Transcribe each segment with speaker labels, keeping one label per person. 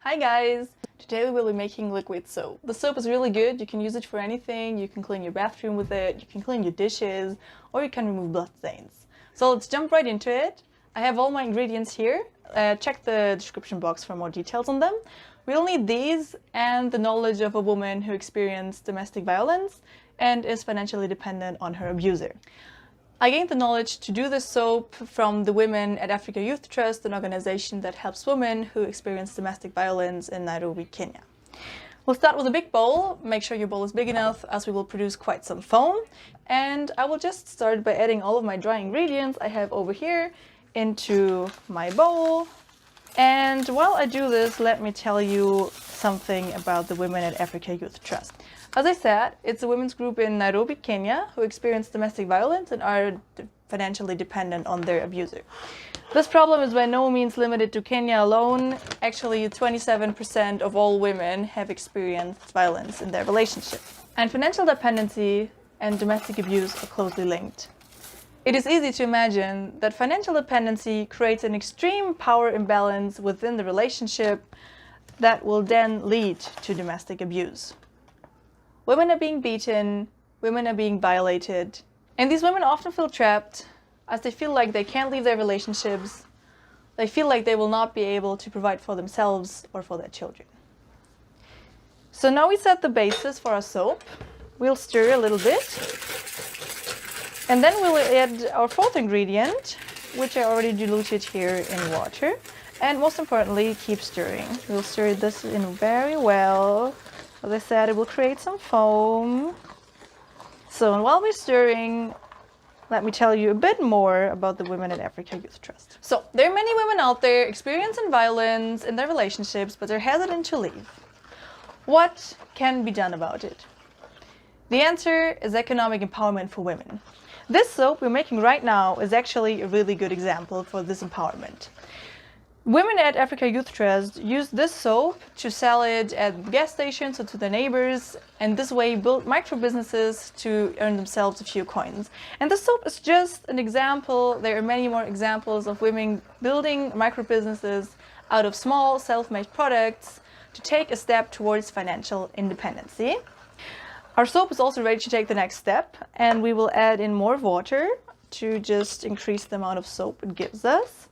Speaker 1: Hi guys! Today we will be making liquid soap. The soap is really good, you can use it for anything, you can clean your bathroom with it, you can clean your dishes, or you can remove blood stains. So let's jump right into it. I have all my ingredients here. Check the description box for more details on them. We'll need these and the knowledge of a woman who experienced domestic violence and is financially dependent on her abuser. I gained the knowledge to do this soap from the Women at Africa Youth Trust, an organization that helps women who experience domestic violence in Nairobi, Kenya. We'll start with a big bowl. Make sure your bowl is big enough as we will produce quite some foam. And I will just start by adding all of my dry ingredients I have over here into my bowl. And while I do this, let me tell you something about the Women at Africa Youth Trust. As I said, it's a women's group in Nairobi, Kenya, who experience domestic violence and are financially dependent on their abuser. This problem is by no means limited to Kenya alone. Actually, 27% of all women have experienced violence in their relationship. And financial dependency and domestic abuse are closely linked. It is easy to imagine that financial dependency creates an extreme power imbalance within the relationship that will then lead to domestic abuse. Women are being beaten, women are being violated, and these women often feel trapped as they feel like they can't leave their relationships. They feel like they will not be able to provide for themselves or for their children. So now we set the basis for our soap. We'll stir a little bit, and then we'll add our fourth ingredient, which I already diluted here in water. And most importantly, keep stirring. We'll stir this in very well. As I said, it will create some foam. So while we're stirring, let me tell you a bit more about the Women at Africa Youth Trust. So there are many women out there experiencing violence in their relationships, but they're hesitant to leave. What can be done about it? The answer is economic empowerment for women. This soap we're making right now is actually a really good example for this empowerment. Women at Africa Youth Trust use this soap to sell it at gas stations or to their neighbors, and this way build micro businesses to earn themselves a few coins. And this soap is just an example. There are many more examples of women building micro businesses out of small self-made products to take a step towards financial independence. Our soap is also ready to take the next step, and we will add in more water to just increase the amount of soap it gives us.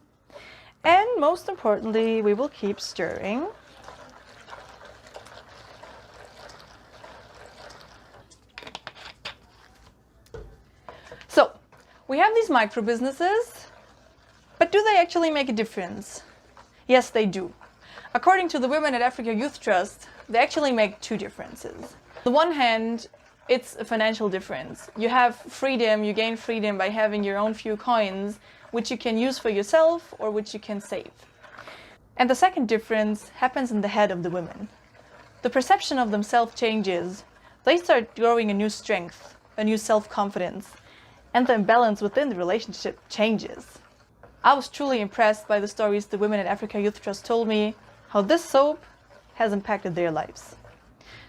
Speaker 1: And most importantly, we will keep stirring. So, we have these micro businesses, but do they actually make a difference? Yes, they do. According to the Women at Africa Youth Trust, they actually make two differences. On the one hand, it's a financial difference. You have freedom, you gain freedom by having your own few coins, which you can use for yourself or which you can save. And the second difference happens in the head of the women. The perception of themselves changes. They start growing a new strength, a new self-confidence, and the imbalance within the relationship changes. I was truly impressed by the stories the Women at Africa Youth Trust told me, how this soap has impacted their lives.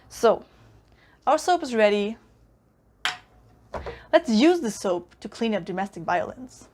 Speaker 1: So, our soap is ready. Let's use the soap to clean up domestic violence.